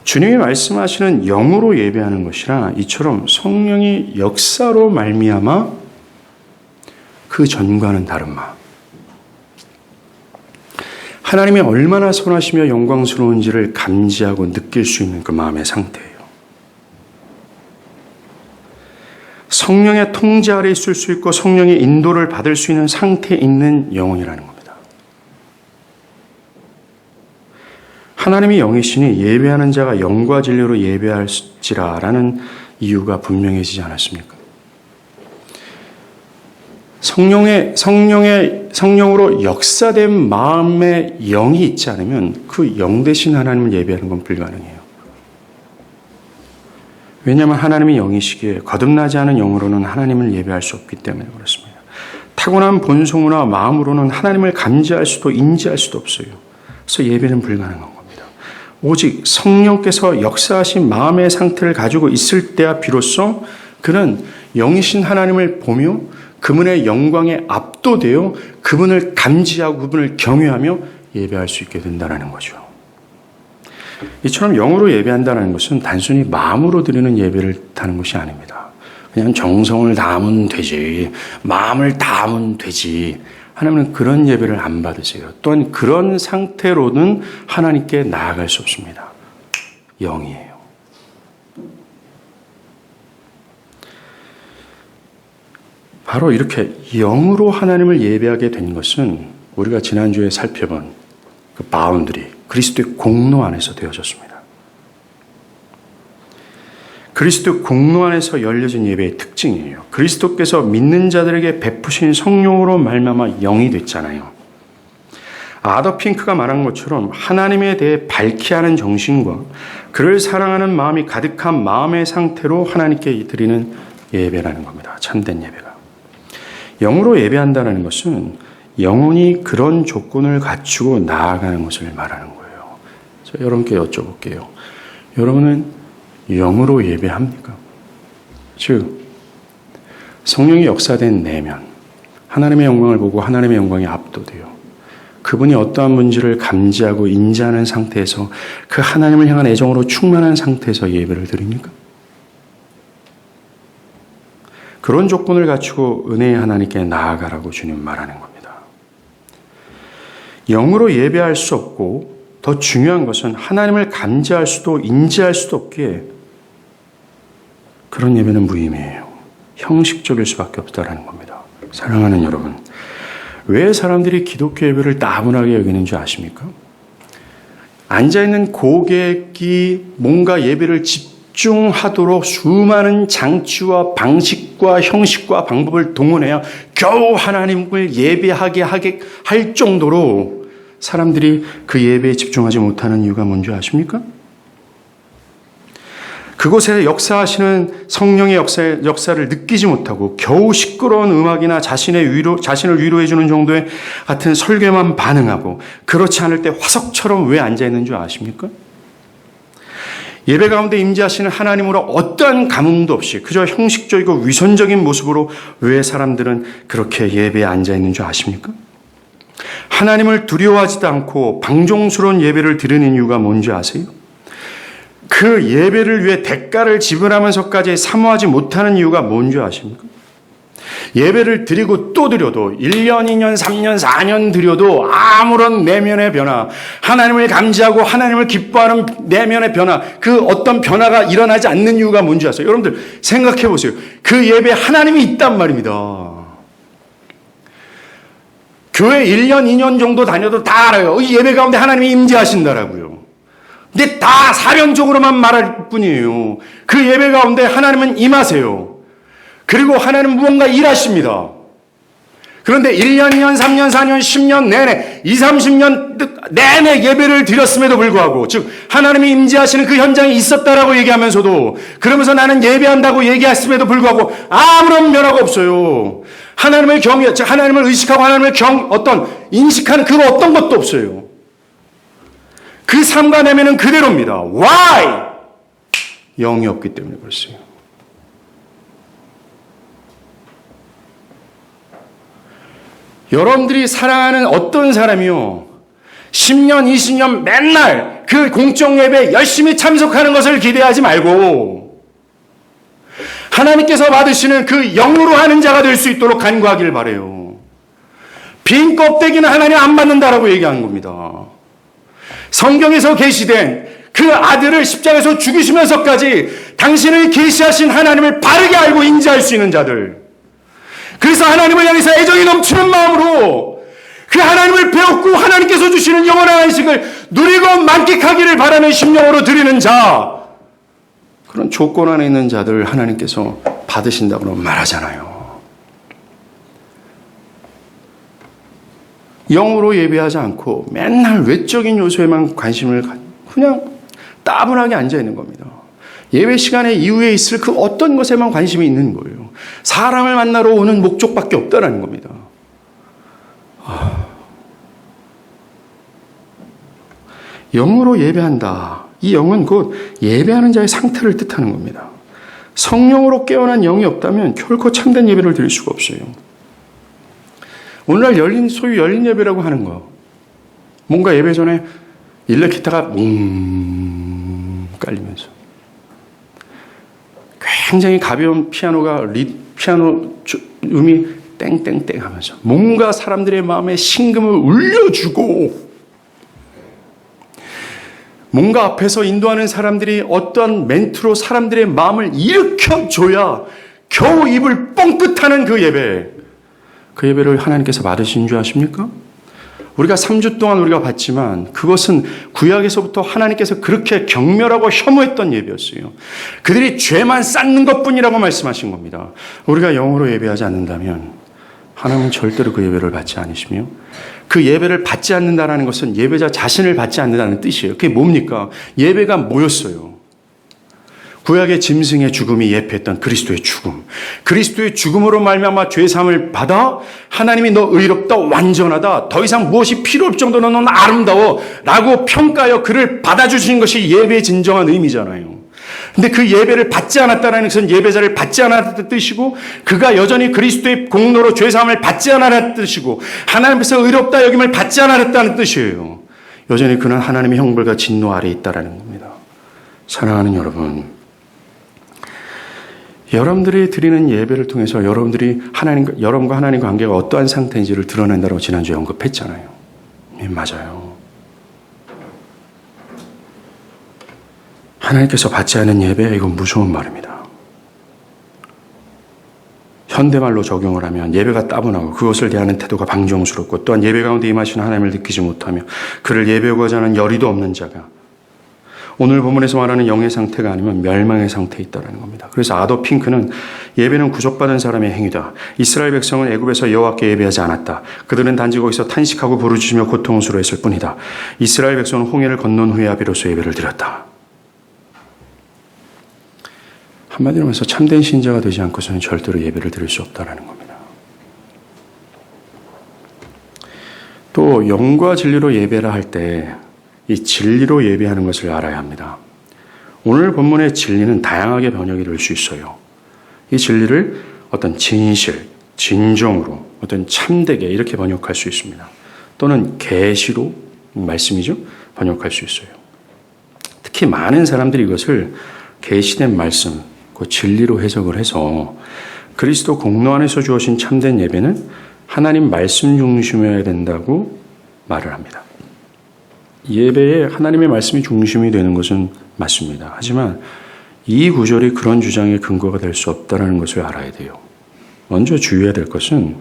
주님이 말씀하시는 영으로 예배하는 것이라 이처럼 성령이 역사로 말미암아 그 전과는 다른 마음. 하나님이 얼마나 선하시며 영광스러운지를 감지하고 느낄 수 있는 그 마음의 상태예요. 성령의 통제 아래 있을 수 있고 성령의 인도를 받을 수 있는 상태에 있는 영혼이라는 겁니다. 하나님이 영이시니 예배하는 자가 영과 진리로 예배할지라라는 이유가 분명해지지 않았습니까? 성령으로 역사된 마음에 영이 있지 않으면 그 영 대신 하나님을 예배하는 건 불가능해요. 왜냐하면 하나님이 영이시기에 거듭나지 않은 영으로는 하나님을 예배할 수 없기 때문에 그렇습니다. 타고난 본성으로나 마음으로는 하나님을 감지할 수도 인지할 수도 없어요. 그래서 예배는 불가능한 겁니다. 오직 성령께서 역사하신 마음의 상태를 가지고 있을 때야 비로소 그는 영이신 하나님을 보며 그분의 영광에 압도되어 그분을 감지하고 그분을 경외하며 예배할 수 있게 된다는 거죠. 이처럼 영으로 예배한다는 것은 단순히 마음으로 드리는 예배를 하는 것이 아닙니다. 그냥 정성을 다하면 되지, 마음을 다하면 되지. 하나님은 그런 예배를 안 받으세요. 또한 그런 상태로는 하나님께 나아갈 수 없습니다. 영이에요. 바로 이렇게 영으로 하나님을 예배하게 된 것은 우리가 지난주에 살펴본 그 바운드리, 그리스도의 공로 안에서 되어졌습니다. 그리스도의 공로 안에서 열려진 예배의 특징이에요. 그리스도께서 믿는 자들에게 베푸신 성령으로 말미암아 영이 됐잖아요. 아더 핑크가 말한 것처럼 하나님에 대해 밝히 하는 정신과 그를 사랑하는 마음이 가득한 마음의 상태로 하나님께 드리는 예배라는 겁니다. 참된 예배가. 영으로 예배한다는 것은 영혼이 그런 조건을 갖추고 나아가는 것을 말하는 거예요. 자, 여러분께 여쭤볼게요. 여러분은 영으로 예배합니까? 즉 성령이 역사된 내면, 하나님의 영광을 보고 하나님의 영광에 압도돼요. 그분이 어떠한 문제를 감지하고 인지하는 상태에서 그 하나님을 향한 애정으로 충만한 상태에서 예배를 드립니까? 그런 조건을 갖추고 은혜의 하나님께 나아가라고 주님 말하는 겁니다. 영으로 예배할 수 없고 더 중요한 것은 하나님을 감지할 수도 인지할 수도 없기에 그런 예배는 무의미해요. 형식적일 수밖에 없다는 겁니다. 사랑하는 여러분, 왜 사람들이 기독교 예배를 따분하게 여기는 줄 아십니까? 앉아있는 고객이 뭔가 예배를 집중하도록 수많은 장치와 방식과 형식과 방법을 동원해야 겨우 하나님을 예배하게 할 정도로 사람들이 그 예배에 집중하지 못하는 이유가 뭔지 아십니까? 그곳에 역사하시는 성령의 역사를 느끼지 못하고 겨우 시끄러운 음악이나 자신을 위로해주는 정도의 같은 설교만 반응하고 그렇지 않을 때 화석처럼 왜 앉아있는 줄 아십니까? 예배 가운데 임재하시는 하나님으로 어떠한 감흥도 없이 그저 형식적이고 위선적인 모습으로 왜 사람들은 그렇게 예배에 앉아있는 줄 아십니까? 하나님을 두려워하지도 않고 방종스러운 예배를 드리는 이유가 뭔지 아세요? 그 예배를 위해 대가를 지불하면서까지 사모하지 못하는 이유가 뭔지 아십니까? 예배를 드리고 또 드려도 1년, 2년, 3년, 4년 드려도 아무런 내면의 변화, 하나님을 감지하고 하나님을 기뻐하는 내면의 변화, 그 어떤 변화가 일어나지 않는 이유가 뭔지 아세요? 여러분들 생각해 보세요. 그 예배에 하나님이 있단 말입니다. 교회 1년, 2년 정도 다녀도 다 알아요. 이 예배 가운데 하나님이 임재하신다라고요. 근데 다 사변적으로만 말할 뿐이에요. 그 예배 가운데 하나님은 임하세요. 그리고 하나님은 무언가 일하십니다. 그런데 1년, 2년, 3년, 4년, 10년 내내 20, 30년 내내 예배를 드렸음에도 불구하고 즉 하나님이 임재하시는 그 현장에 있었다라고 얘기하면서도 그러면서 나는 예배한다고 얘기했음에도 불구하고 아무런 변화가 없어요. 하나님을 즉 하나님을 의식하고 하나님을 인식하는 그 어떤 것도 없어요. 그 삶과 내면은 그대로입니다. Why? 영이 없기 때문에 그렇습니다. 여러분들이 사랑하는 어떤 사람이요 10년, 20년 맨날 그 공적 예배에 열심히 참석하는 것을 기대하지 말고 하나님께서 받으시는 그 영으로 하는 자가 될 수 있도록 간구하기를 바라요. 빈 껍데기는 하나님 안 받는다라고 얘기한 겁니다. 성경에서 계시된 그 아들을 십자가에서 죽이시면서까지 당신을 계시하신 하나님을 바르게 알고 인지할 수 있는 자들, 그래서 하나님을 향해서 애정이 넘치는 마음으로 그 하나님을 배웠고 하나님께서 주시는 영원한 안식을 누리고 만끽하기를 바라는 심령으로 드리는 자, 그런 조건 안에 있는 자들 하나님께서 받으신다고 말하잖아요. 영으로 예배하지 않고 맨날 외적인 요소에만 관심을 그냥 따분하게 앉아있는 겁니다. 예배 시간에 이후에 있을 그 어떤 것에만 관심이 있는 거예요. 사람을 만나러 오는 목적밖에 없다라는 겁니다. 영으로 예배한다. 이 영은 곧 예배하는 자의 상태를 뜻하는 겁니다. 성령으로 깨어난 영이 없다면 결코 참된 예배를 드릴 수가 없어요. 오늘날 소위 열린 예배라고 하는 거, 뭔가 예배 전에 일렉기타가 깔리면서 굉장히 가벼운 피아노 음이 땡땡땡 하면서 뭔가 사람들의 마음에 심금을 울려주고 뭔가 앞에서 인도하는 사람들이 어떤 멘트로 사람들의 마음을 일으켜줘야 겨우 입을 뻥끗하는 그 예배를 하나님께서 받으신 줄 아십니까? 우리가 3주 동안 우리가 봤지만 그것은 구약에서부터 하나님께서 그렇게 경멸하고 혐오했던 예배였어요. 그들이 죄만 쌓는 것뿐이라고 말씀하신 겁니다. 우리가 영으로 예배하지 않는다면 하나님은 절대로 그 예배를 받지 않으시며, 그 예배를 받지 않는다는 것은 예배자 자신을 받지 않는다는 뜻이에요. 그게 뭡니까? 예배가 뭐였어요? 구약의 짐승의 죽음이 예표했던 그리스도의 죽음. 그리스도의 죽음으로 말미암아 죄사함을 받아 하나님이 너 의롭다, 완전하다, 더 이상 무엇이 필요 없을 정도로 너는 아름다워 라고 평가하여 그를 받아주신 것이 예배의 진정한 의미잖아요. 근데 그 예배를 받지 않았다는 것은 예배자를 받지 않았다는 뜻이고, 그가 여전히 그리스도의 공로로 죄사함을 받지 않았다는 뜻이고, 하나님께서 의롭다 여김을 받지 않았다는 뜻이에요. 여전히 그는 하나님의 형벌과 진노 아래에 있다는 겁니다. 사랑하는 여러분들이 드리는 예배를 통해서 여러분과 하나님과 관계가 어떠한 상태인지를 드러낸다고 지난주에 언급했잖아요. 맞아요. 하나님께서 받지 않은 예배, 이건 무서운 말입니다. 현대말로 적용을 하면 예배가 따분하고 그것을 대하는 태도가 방종스럽고, 또한 예배 가운데 임하시는 하나님을 느끼지 못하며 그를 예배하고자 하는 열의도 없는 자가 오늘 본문에서 말하는 영의 상태가 아니면 멸망의 상태에 있다는 겁니다. 그래서 아더 핑크는 예배는 구속받은 사람의 행위다. 이스라엘 백성은 애굽에서 여호와께 예배하지 않았다. 그들은 단지 거기서 탄식하고 부르짖으며 고통스러워했을 뿐이다. 이스라엘 백성은 홍해를 건넌 후에야 비로소 예배를 드렸다. 한마디로 말해서 참된 신자가 되지 않고서는 절대로 예배를 드릴 수 없다는 겁니다. 또 영과 진리로 예배라 할 때 이 진리로 예배하는 것을 알아야 합니다. 오늘 본문의 진리는 다양하게 번역이 될 수 있어요. 이 진리를 어떤 진실, 진정으로, 어떤 참되게 이렇게 번역할 수 있습니다. 또는 계시로 말씀이죠. 번역할 수 있어요. 특히 많은 사람들이 이것을 계시된 말씀, 그 진리로 해석을 해서 그리스도 공로 안에서 주어진 참된 예배는 하나님 말씀 중심이어야 된다고 말을 합니다. 예배에 하나님의 말씀이 중심이 되는 것은 맞습니다. 하지만 이 구절이 그런 주장의 근거가 될 수 없다는 것을 알아야 돼요. 먼저 주의해야 될 것은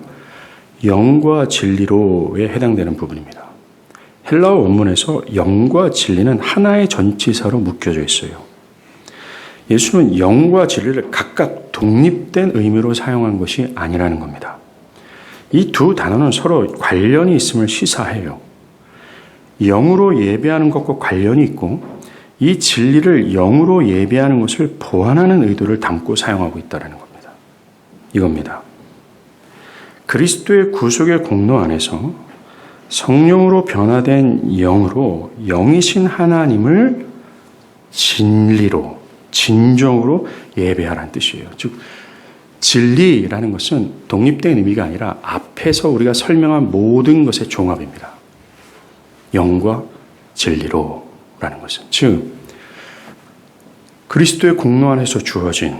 영과 진리로에 해당되는 부분입니다. 헬라어 원문에서 영과 진리는 하나의 전치사로 묶여져 있어요. 예수는 영과 진리를 각각 독립된 의미로 사용한 것이 아니라는 겁니다. 이 두 단어는 서로 관련이 있음을 시사해요. 영으로 예배하는 것과 관련이 있고 이 진리를 영으로 예배하는 것을 보완하는 의도를 담고 사용하고 있다는 겁니다. 이겁니다. 그리스도의 구속의 공로 안에서 성령으로 변화된 영으로 영이신 하나님을 진리로, 진정으로 예배하라는 뜻이에요. 즉 진리라는 것은 독립된 의미가 아니라 앞에서 우리가 설명한 모든 것의 종합입니다. 영과 진리로라는 것은 즉 그리스도의 공로 안에서 주어진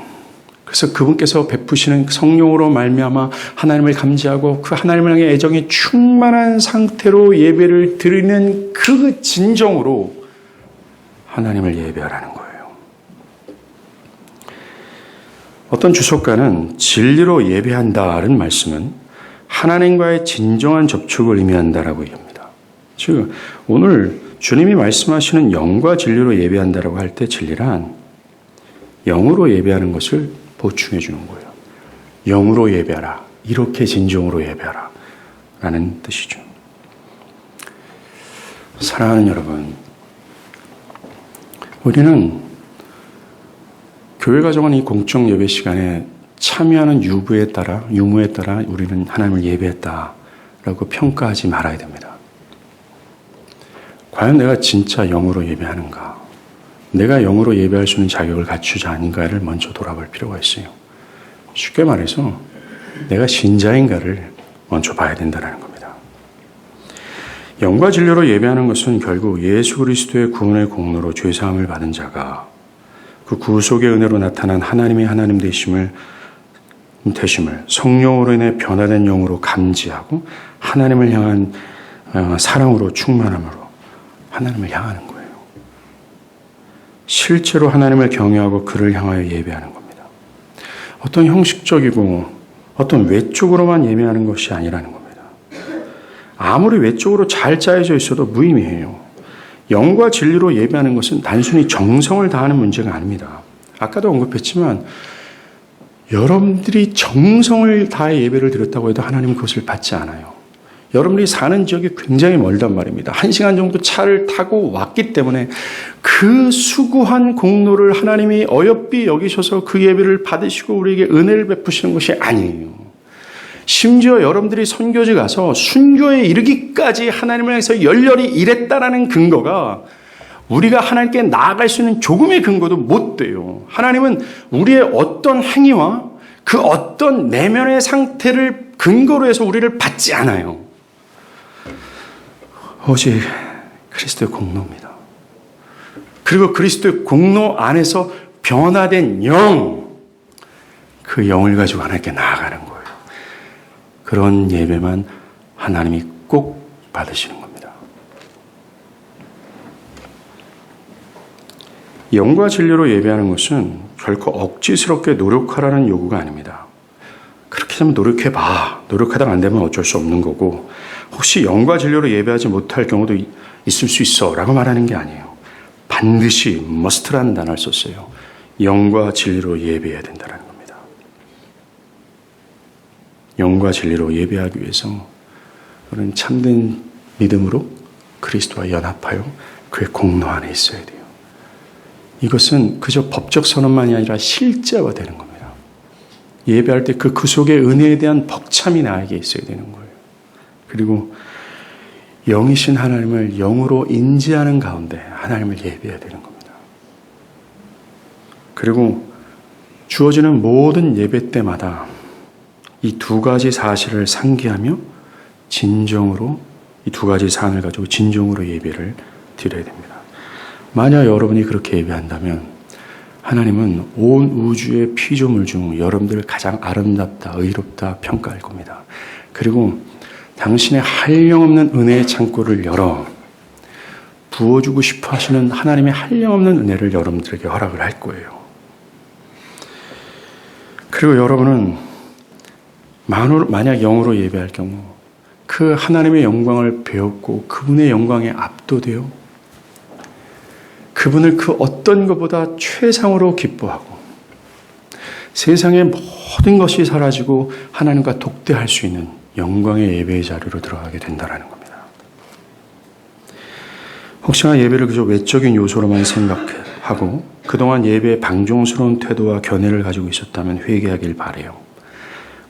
그래서 그분께서 베푸시는 성령으로 말미암아 하나님을 감지하고 그 하나님을 향해 애정이 충만한 상태로 예배를 드리는 그 진정으로 하나님을 예배하라는 거예요. 어떤 주석가는 진리로 예배한다는 말씀은 하나님과의 진정한 접촉을 의미한다라고 얘기합니다. 즉 오늘 주님이 말씀하시는 영과 진리로 예배한다라고 할 때 진리란 영으로 예배하는 것을 보충해 주는 거예요. 영으로 예배하라. 이렇게 진정으로 예배하라. 라는 뜻이죠. 사랑하는 여러분, 우리는 교회가 정한 이 공적 예배 시간에 참여하는 유무에 따라 우리는 하나님을 예배했다라고 평가하지 말아야 됩니다. 과연 내가 진짜 영으로 예배하는가? 내가 영으로 예배할 수 있는 자격을 갖추지 않은가를 먼저 돌아볼 필요가 있어요. 쉽게 말해서 내가 신자인가를 먼저 봐야 된다는 겁니다. 영과 진리로 예배하는 것은 결국 예수 그리스도의 구원의 공로로 죄사함을 받은 자가 그 구속의 은혜로 나타난 하나님의 하나님 되심을 성령으로 인해 변화된 영으로 감지하고 하나님을 향한 사랑으로 충만함으로 하나님을 향하는 거예요. 실제로 하나님을 경외하고 그를 향하여 예배하는 겁니다. 어떤 형식적이고 어떤 외적으로만 예배하는 것이 아니라는 겁니다. 아무리 외적으로 잘 짜여져 있어도 무의미해요. 영과 진리로 예배하는 것은 단순히 정성을 다하는 문제가 아닙니다. 아까도 언급했지만 여러분들이 정성을 다해 예배를 드렸다고 해도 하나님은 그것을 받지 않아요. 여러분들이 사는 지역이 굉장히 멀단 말입니다. 1시간 정도 차를 타고 왔기 때문에 그 수고한 공로를 하나님이 어여삐 여기셔서 그 예배를 받으시고 우리에게 은혜를 베푸시는 것이 아니에요. 심지어 여러분들이 선교지 가서 순교에 이르기까지 하나님을 향해서 열렬히 일했다라는 근거가 우리가 하나님께 나아갈 수 있는 조금의 근거도 못 돼요. 하나님은 우리의 어떤 행위와 그 어떤 내면의 상태를 근거로 해서 우리를 받지 않아요. 오직 그리스도의 공로입니다. 그리고 그리스도의 공로 안에서 변화된 영, 그 영을 가지고 하나님께 나아가는 거예요. 그런 예배만 하나님이 꼭 받으시는 겁니다. 영과 진리로 예배하는 것은 결코 억지스럽게 노력하라는 요구가 아닙니다. 그렇게 되면 노력해봐. 노력하다가 안 되면 어쩔 수 없는 거고 혹시 영과 진리로 예배하지 못할 경우도 있을 수 있어 라고 말하는 게 아니에요. 반드시 must라는 단어를 썼어요. 영과 진리로 예배해야 된다는 겁니다. 영과 진리로 예배하기 위해서 우리는 참된 믿음으로 그리스도와 연합하여 그의 공로 안에 있어야 돼요. 이것은 그저 법적 선언만이 아니라 실제화되는 겁니다. 예배할 때 그 속의 은혜에 대한 벅참이 나에게 있어야 되는 거예요. 그리고 영이신 하나님을 영으로 인지하는 가운데 하나님을 예배해야 되는 겁니다. 그리고 주어지는 모든 예배 때마다 이 두 가지 사실을 상기하며 진정으로 이 두 가지 사안을 가지고 진정으로 예배를 드려야 됩니다. 만약 여러분이 그렇게 예배한다면 하나님은 온 우주의 피조물 중 여러분들을 가장 아름답다, 의롭다 평가할 겁니다. 그리고 당신의 한량없는 은혜의 창고를 열어 부어주고 싶어 하시는 하나님의 한량없는 은혜를 여러분들에게 허락을 할 거예요. 그리고 여러분은 만약 영으로 예배할 경우 그 하나님의 영광을 배웠고 그분의 영광에 압도되어 그분을 그 어떤 것보다 최상으로 기뻐하고 세상의 모든 것이 사라지고 하나님과 독대할 수 있는 영광의 예배의 자리로 들어가게 된다는 겁니다. 혹시나 예배를 그저 외적인 요소로만 생각하고 그동안 예배에 방종스러운 태도와 견해를 가지고 있었다면 회개하길 바라요.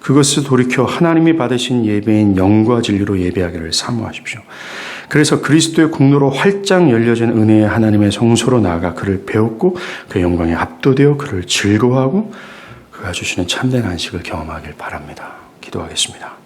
그것을 돌이켜 하나님이 받으신 예배인 영과 진리로 예배하기를 사모하십시오. 그래서 그리스도의 공로로 활짝 열려진 은혜의 하나님의 성소로 나아가 그를 배웠고 그 영광에 압도되어 그를 즐거워하고 그가 주시는 참된 안식을 경험하길 바랍니다. 기도하겠습니다.